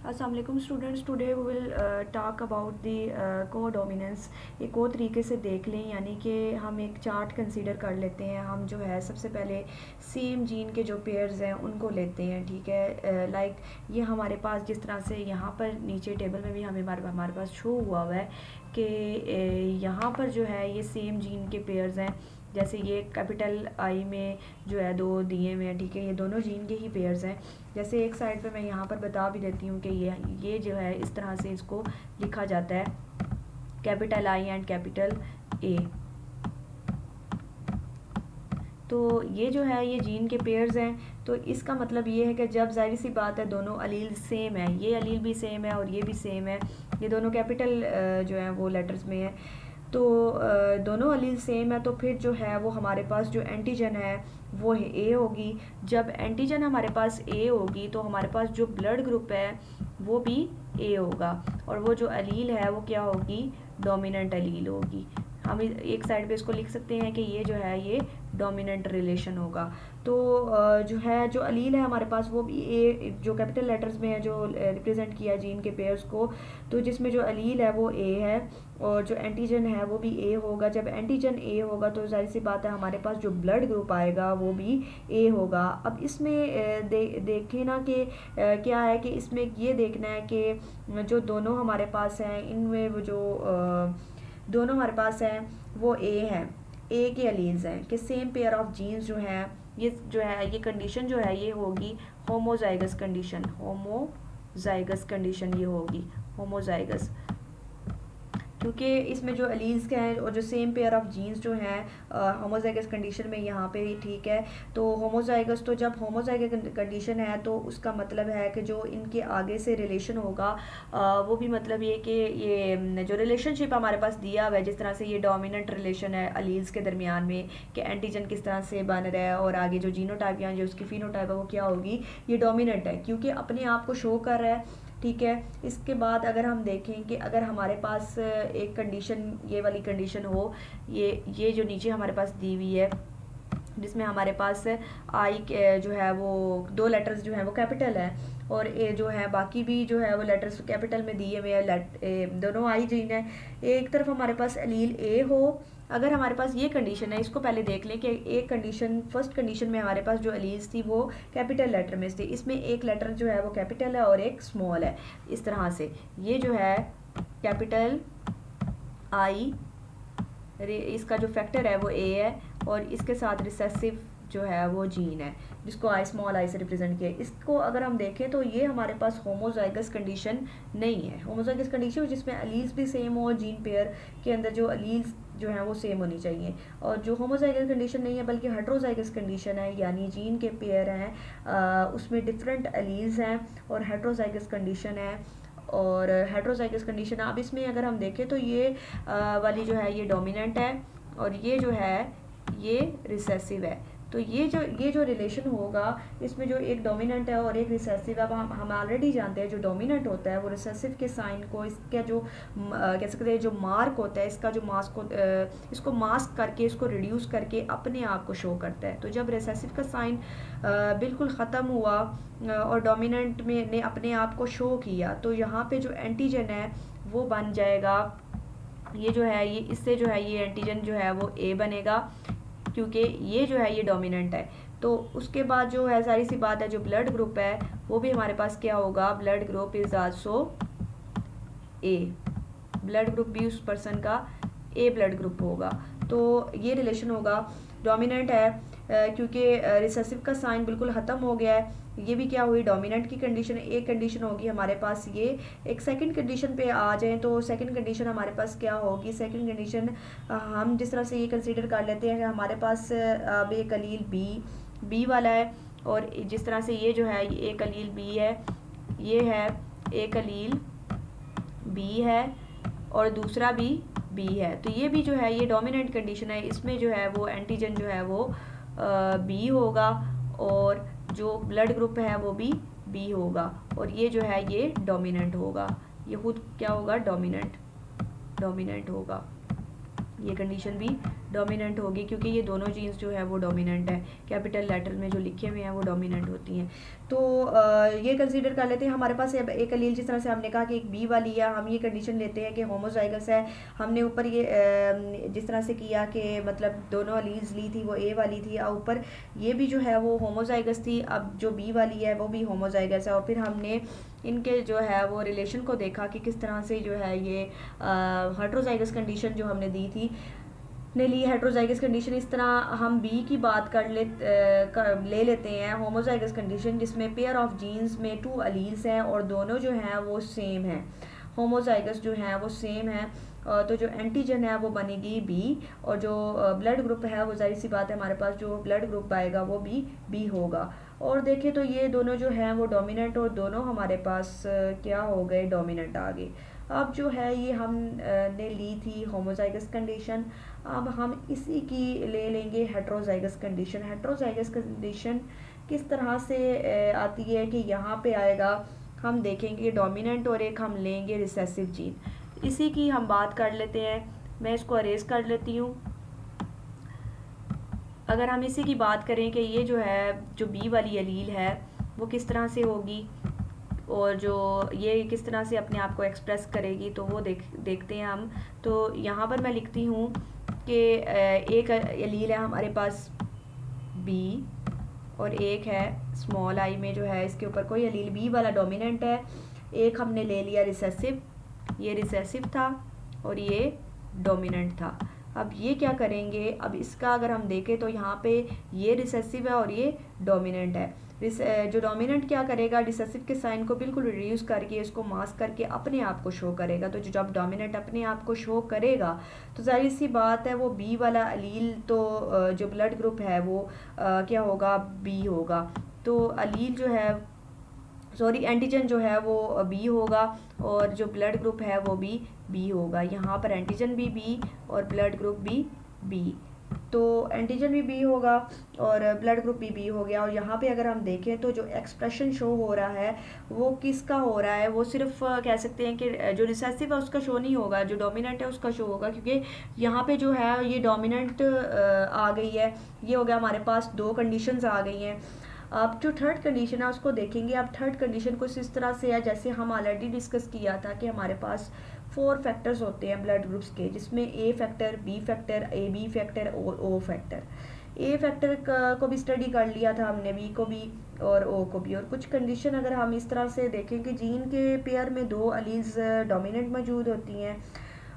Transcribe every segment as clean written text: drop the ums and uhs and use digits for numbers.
अस्सलाम वालेकुम students, today we will talk about the codominance. एक और तरीके से देख लें, यानी कि हम एक चार्ट कंसीडर कर लेते हैं। हम जो है सबसे पहले सेम जीन के जो पेयर्स हैं उनको लेते हैं, ठीक है। लाइक ये हमारे पास जिस तरह से यहाँ पर नीचे टेबल में भी हमारे पास शो हुआ है कि यहाँ पर जो है ये सेम जीन के पेयर्स हैं। जैसे ये कैपिटल आई में जो है दो दिए हुए हैं, ठीक है, ये दोनों जीन के ही पेयर्स हैं। जैसे एक साइड पे मैं यहाँ पर बता भी देती हूँ कि ये जो है इस तरह से इसको लिखा जाता है, capital I and capital A. तो ये जो है ये जीन के पेयर्स हैं। तो इसका मतलब ये है कि जब जाहिर सी बात है दोनों अलील सेम है, ये अलील भी सेम है और ये भी सेम है, ये दोनों कैपिटल जो है वो लेटर्स में है, तो दोनों अलील सेम है, तो फिर जो है वो हमारे पास जो एंटीजन है वो ए होगी। जब एंटीजन हमारे पास ए होगी तो हमारे पास जो ब्लड ग्रुप है वो भी ए होगा, और वो जो अलील है वो क्या होगी, डोमिनेंट अलील होगी। हम एक साइड पे इसको लिख सकते हैं कि ये जो है ये डोमिनेंट रिलेशन होगा। तो जो है जो अलील है हमारे पास वो भी ए, जो कैपिटल लेटर्स में है जो रिप्रेजेंट किया जीन के पेयर्स को, तो जिसमें जो अलील है वो ए है और जो एंटीजन है वो भी ए होगा। जब एंटीजन ए होगा तो जाहिर सी बात है हमारे पास जो ब्लड ग्रुप आएगा वो भी ए होगा। अब इसमें देखें ना कि क्या है कि इसमें ये देखना है कि जो दोनों हमारे पास हैं इनमें वो जो दोनों हमारे पास हैं वो ए हैं, ए के अलील्स हैं कि सेम पेयर ऑफ जीन्स जो हैं, ये जो है ये कंडीशन जो है ये होगी होमोजाइगस कंडीशन। होमोजाइगस कंडीशन ये होगी होमोजाइगस, क्योंकि इसमें जो अलील्स के हैं और जो सेम पेयर ऑफ जीन्स जो हैं होमोजाइगस कंडीशन में यहाँ पे, ठीक है। तो होमोजाइगस, तो जब होमोजाइगस कंडीशन है तो उसका मतलब है कि जो इनके आगे से रिलेशन होगा वो भी मतलब ये कि ये जो रिलेशनशिप हमारे पास दिया हुआ है, जिस तरह से ये डोमिनेंट रिलेशन है अलील्स के दरमियान में कि एंटीजन किस तरह से बन रहा है और आगे जो जीनोटाइप या जो उसकी फिनोटाइप है वो क्या होगी, ये डोमिनेंट है क्योंकि अपने आप को शो कर रहा है, ठीक है। इसके बाद अगर हम देखें कि अगर हमारे पास एक कंडीशन ये वाली कंडीशन हो, ये जो नीचे हमारे पास दी हुई है जिसमें हमारे पास आई जो है वो दो लेटर्स जो है वो कैपिटल है और ए जो है बाकी भी जो है वो लेटर्स कैपिटल में दिए हुए दोनों आई जीन है। एक तरफ हमारे पास अलील ए हो, अगर हमारे पास ये कंडीशन है, इसको पहले देख लें कि एक कंडीशन फर्स्ट कंडीशन में हमारे पास जो अलील्स थी वो कैपिटल लेटर में थी, इसमें एक लेटर जो है वो कैपिटल है और एक स्मॉल है। इस तरह से ये जो है कैपिटल आई, इसका जो फैक्टर है वो ए है और इसके साथ रिसेसिव जो है वो जीन है जिसको आई स्मॉल आई से रिप्रेजेंट किया। इसको अगर हम देखें तो ये हमारे पास होमोजाइगस कंडीशन नहीं है। होमोजाइगस कंडीशन जिसमें अलील्स भी सेम हो, जीन पेयर के अंदर जो अलील्स जो है वो सेम होनी चाहिए, और जो होमोजाइगस कंडीशन नहीं है बल्कि हेट्रोजाइगस कंडीशन है, यानी जीन के पेयर हैं उसमें डिफरेंट अलील्स हैं और हेट्रोजाइगस कंडीशन है और हेट्रोजाइगस कंडीशन। अब इसमें अगर हम देखें तो ये वाली जो है ये डोमिनेंट है और ये जो है ये रिसेसिव है। तो ये जो रिलेशन होगा इसमें जो एक डोमिनेंट है और एक रिसेसिव है। अब हम ऑलरेडी जानते हैं जो डोमिनेंट होता है वो रिसेसिव के साइन को, इसका जो कह सकते हैं जो मार्क होता है, इसका जो मास्क को इसको मास्क करके इसको रिड्यूस करके अपने आप को शो करता है। तो जब रिसेसिव का साइन बिल्कुल ख़त्म हुआ और डोमिनेंट में ने अपने आप को शो किया तो यहाँ पे जो एंटीजन है वो बन जाएगा, ये जो है ये इससे जो है ये एंटीजन जो है वो ए बनेगा क्योंकि ये जो है ये डोमिनेंट है। तो उसके बाद जो है सारी सी बात है जो ब्लड ग्रुप है वो भी हमारे पास क्या होगा, blood group is also a. Blood group भी उस पर्सन का ए ब्लड ग्रुप होगा। तो ये रिलेशन होगा, डोमिनेंट है क्योंकि रिसेसिव का साइन बिल्कुल ख़त्म हो गया है। ये भी क्या हुई, डोमिनेंट की कंडीशन एक कंडीशन होगी हमारे पास। ये एक सेकंड कंडीशन पे आ जाएं तो सेकंड कंडीशन हमारे पास क्या होगी, सेकंड कंडीशन हम जिस तरह से ये कंसीडर कर लेते हैं कि हमारे पास अब एक अलील बी वाला है और जिस तरह से ये जो है ये एक अलील बी है, ये है एक अलील बी है और दूसरा भी बी है, तो ये भी जो है ये डोमिनेंट कंडीशन है। इसमें जो है वो एंटीजन जो है वो बी होगा और जो ब्लड ग्रुप है वो भी बी होगा और ये जो है ये डोमिनेंट होगा, ये खुद क्या होगा, डोमिनेंट होगा, ये कंडीशन भी डोमिनेंट होगी, क्योंकि ये दोनों जीन्स जो है वो डोमिनेंट है, कैपिटल लेटर में जो लिखे हुए हैं वो डोमिनेंट होती हैं। तो ये कंसीडर कर लेते हैं हमारे पास एक एलील, जिस तरह से हमने कहा कि एक बी वाली है, हम ये कंडीशन लेते हैं कि होमोजाइगस है। हमने ऊपर ये जिस तरह से किया कि मतलब दोनों एलील्स ली थी वो ए वाली थी, और ऊपर ये भी जो है वो होमोजाइगस थी, अब जो बी वाली है वो भी होमोजाइगस है। और फिर हमने इनके जो है वो रिलेशन को देखा कि किस तरह से जो है ये हेट्रोजाइगस कंडीशन जो हमने दी थी ने ली हेट्रोजाइगस कंडीशन, इस तरह हम बी की बात ले लेते हैं होमोजाइगस कंडीशन, जिसमें पेयर ऑफ जीन्स में 2 अलील्स हैं और दोनों जो हैं वो सेम हैं, होमोजाइगस जो हैं वो सेम हैं। तो जो एंटीजन है वो बनेगी बी, और जो ब्लड ग्रुप है वो जाहिर सी बात है हमारे पास जो ब्लड ग्रुप आएगा वो भी बी होगा। और देखें तो ये दोनों जो हैं वो डोमिनेंट, और दोनों हमारे पास क्या हो गए, डोमिनेंट आ गए। अब जो है ये हम ने ली थी होमोजाइगस कंडीशन, अब हम इसी की ले लेंगे हेट्रोजाइगस कंडीशन। हेट्रोजाइगस कंडीशन किस तरह से आती है कि यहाँ पे आएगा, हम देखेंगे डोमिनेंट और एक हम लेंगे रिसेसिव जीन, इसी की हम बात कर लेते हैं। मैं इसको अरेज कर लेती हूँ। अगर हम इसी की बात करें कि ये जो है जो बी वाली एलील है वो किस तरह से होगी और जो ये किस तरह से अपने आप को एक्सप्रेस करेगी, तो वो देखते हैं हम। तो यहाँ पर मैं लिखती हूँ कि एक एलील है हमारे पास बी, और एक है स्मॉल आई में जो है इसके ऊपर कोई एलील, बी वाला डोमिनेंट है, एक हमने ले लिया रिसेसिव, ये रिसेसिव था और ये डोमिनेंट था। अब ये क्या करेंगे, अब इसका अगर हम देखें तो यहाँ पे ये रिसेसिव है और ये डोमिनेंट है। जो डोमिनेंट क्या करेगा, रिसेसिव के साइन को बिल्कुल रिड्यूस करके इसको मास्क करके अपने आप को शो करेगा। तो जब डोमिनेंट अपने आप को शो करेगा तो जाहिर सी बात है वो बी वाला अलील, तो जो ब्लड ग्रुप है वो क्या होगा, बी होगा। तो अलील जो है एंटीजन जो है वो बी होगा और जो ब्लड ग्रुप है वो भी बी होगा। यहाँ पर एंटीजन भी बी और ब्लड ग्रुप भी बी, तो एंटीजन भी बी होगा और ब्लड ग्रुप भी हो गया। और यहाँ पे अगर हम देखें तो जो एक्सप्रेशन शो हो रहा है वो किसका हो रहा है, वो सिर्फ कह सकते हैं कि जो रिसेसिव है उसका शो नहीं होगा, जो डोमिनेंट है उसका शो होगा, क्योंकि यहाँ पे जो है ये डोमिनेंट आ गई है। ये हो गया हमारे पास 2 कंडीशंस आ गई हैं। अब जो थर्ड कंडीशन है उसको देखेंगे। अब थर्ड कंडीशन कुछ इस तरह से है जैसे हम ऑलरेडी डिस्कस किया था कि हमारे पास 4 फैक्टर्स होते हैं ब्लड ग्रुप्स के, जिसमें A factor, B factor, A B factor और ओ फैक्टर। ए फैक्टर को भी स्टडी कर लिया था हमने, बी को भी और ओ को भी। और कुछ कंडीशन अगर हम इस तरह से देखें कि जीन के पेयर में 2 अलील्स डोमिनेंट मौजूद होती हैं,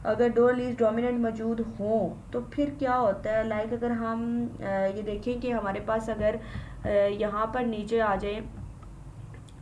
अगर 2 अलील्स डोमिनेंट मौजूद हों तो फिर क्या होता है, लाइक अगर हम ये देखें कि हमारे पास अगर यहाँ पर नीचे आ जाए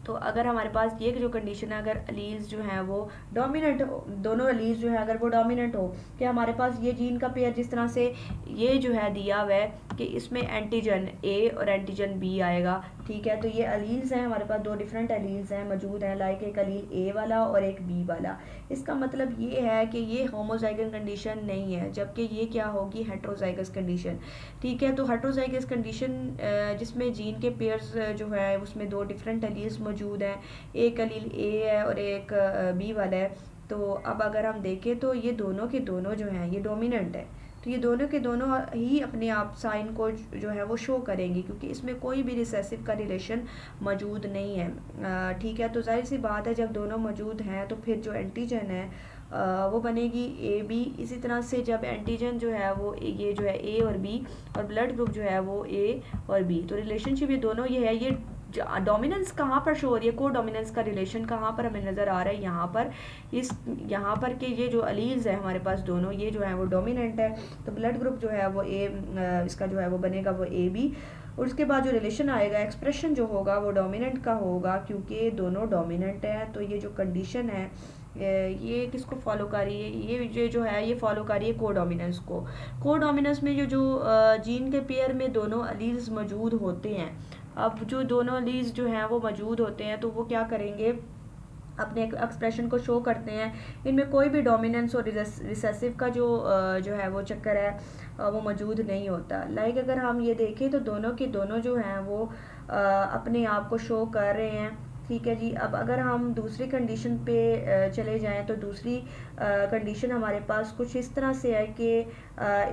तो अगर हमारे पास ये जो कंडीशन है, अगर अलील्स जो हैं वो डोमिनेंट हो, दोनों अलील्स जो है अगर वो डोमिनेंट हो, कि हमारे पास ये जीन का पेयर जिस तरह से ये जो है दिया हुआ है कि इसमें एंटीजन ए और एंटीजन बी आएगा, ठीक है। तो ये अलील्स हैं हमारे पास, 2 डिफरेंट अलील्स हैं मौजूद हैं, लाइक एक अलील ए वाला और एक बी वाला। इसका मतलब ये है कि ये होमोजाइगस कंडीशन नहीं है, जबकि ये क्या होगी, हेट्रोजाइगस कंडीशन, ठीक है। तो हेट्रोजाइगस कंडीशन जिसमें जीन के पेयर्स जो है उसमें 2 डिफरेंट अलील्स मौजूद हैं, एक अलील ए है और एक बी वाला है। तो अब अगर हम देखें तो ये दोनों के दोनों जो हैं ये डोमिनेंट है, तो ये दोनों के दोनों ही अपने आप साइन को जो है वो शो करेंगी, क्योंकि इसमें कोई भी रिसेसिव का रिलेशन मौजूद नहीं है, ठीक है। तो जाहिर सी बात है जब दोनों मौजूद हैं तो फिर जो एंटीजन है वो बनेगी ए बी। इसी तरह से जब एंटीजन जो है वो ये जो है ए और बी और ब्लड ग्रुप जो है वो ए और बी, तो रिलेशनशिप ये दोनों ये है। ये डोमिनेंस कहाँ पर शो हो रही है, को डोमिनेंस का रिलेशन कहाँ पर हमें नज़र आ रहा है, यहाँ पर के ये जो अलील्स है हमारे पास दोनों ये जो है वो डोमिनेंट है। तो ब्लड ग्रुप जो है वो इसका जो है वो बनेगा वो ए बी, और उसके बाद जो रिलेशन आएगा, एक्सप्रेशन जो होगा वो डोमिनेंट का होगा, क्योंकि दोनों डोमिनेंट है। तो ये जो कंडीशन है ये किसको फॉलो कर रही है, ये जो है ये फॉलो कर रही है कोडोमिनेंस को। कोडोमिनेंस में जो जीन के पेयर में दोनों अलील्स मौजूद होते हैं, अब जो दोनों अलील्स जो हैं वो मौजूद होते हैं तो वो क्या करेंगे, अपने एक्सप्रेशन को शो करते हैं। इनमें कोई भी डोमिनेंस और रिसेसिव का जो है वो चक्कर है वो मौजूद नहीं होता। लाइक अगर हम ये देखें तो दोनों के दोनों जो हैं वो अपने आप को शो कर रहे हैं, ठीक है जी। अब अगर हम दूसरी कंडीशन पे चले जाएं तो दूसरी कंडीशन हमारे पास कुछ इस तरह से है कि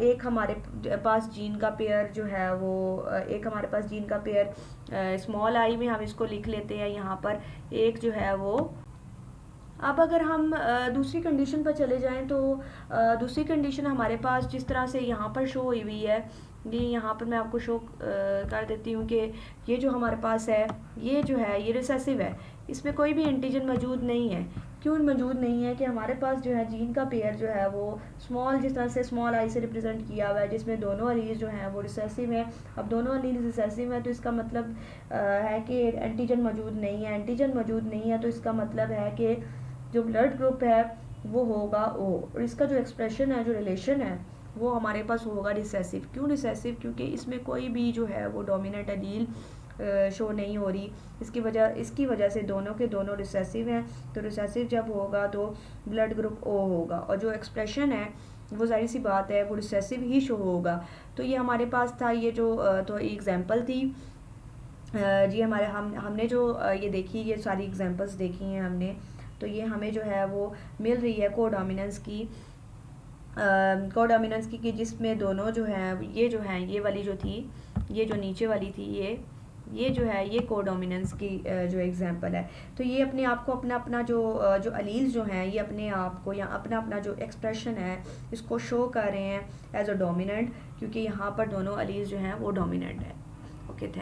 एक हमारे पास जीन का पेयर जो है वो एक हमारे पास जीन का पेयर स्मॉल आई में हम इसको लिख लेते हैं यहाँ पर, एक जो है वो। अब अगर हम दूसरी कंडीशन पर चले जाएं तो दूसरी कंडीशन हमारे पास जिस तरह से यहाँ पर शो हुई हुई है, ये यहाँ पर मैं आपको शो कर देती हूँ कि ये जो हमारे पास है, ये जो है ये रिसेसिव है, इसमें कोई भी एंटीजन मौजूद नहीं है। क्यों मौजूद नहीं है? कि हमारे पास जो है जीन का पेयर जो है वो स्मॉल, जिस तरह से स्मॉल आई से रिप्रेजेंट किया हुआ है, जिसमें दोनों अलील जो हैं वो रिसेसिव हैं। अब दोनों अलील रिसेसिव हैं तो इसका मतलब है कि एंटीजन मौजूद नहीं है। एंटीजन मौजूद नहीं है तो इसका मतलब है कि जो ब्लड ग्रुप है वो होगा ओ, और इसका जो एक्सप्रेशन है, जो रिलेशन है, वो हमारे पास होगा रिसेसिव। क्यों रिसेसिव? क्योंकि इसमें कोई भी जो है वो डोमिनेंट अलील शो नहीं हो रही। इसकी वजह से दोनों के दोनों रिसेसिव हैं, तो रिसेसिव जब होगा तो ब्लड ग्रुप ओ होगा, और जो एक्सप्रेशन है वो जाहिर सी बात है वो रिसेसिव ही शो होगा। तो ये हमारे पास था, ये जो तो एग्जांपल थी जी हमारे हमने जो ये देखी, ये सारी एग्जांपल्स देखी हैं हमने, तो ये हमें जो है वो मिल रही है कोडोमिनेंस की, कोडोमिनेंस की कि जिसमें दोनों जो हैं ये जो हैं, ये वाली जो थी, ये जो नीचे वाली थी, ये जो है ये कोडोमिनेंस की जो एग्जांपल है। तो ये अपने आप को अपना अपना जो अलील्स जो हैं ये अपने आप को या अपना अपना जो एक्सप्रेशन है इसको शो कर रहे हैं एज अ डोमिनेंट, क्योंकि यहाँ पर दोनों अलील्स जो हैं वो डोमिनेंट है। Okay, thank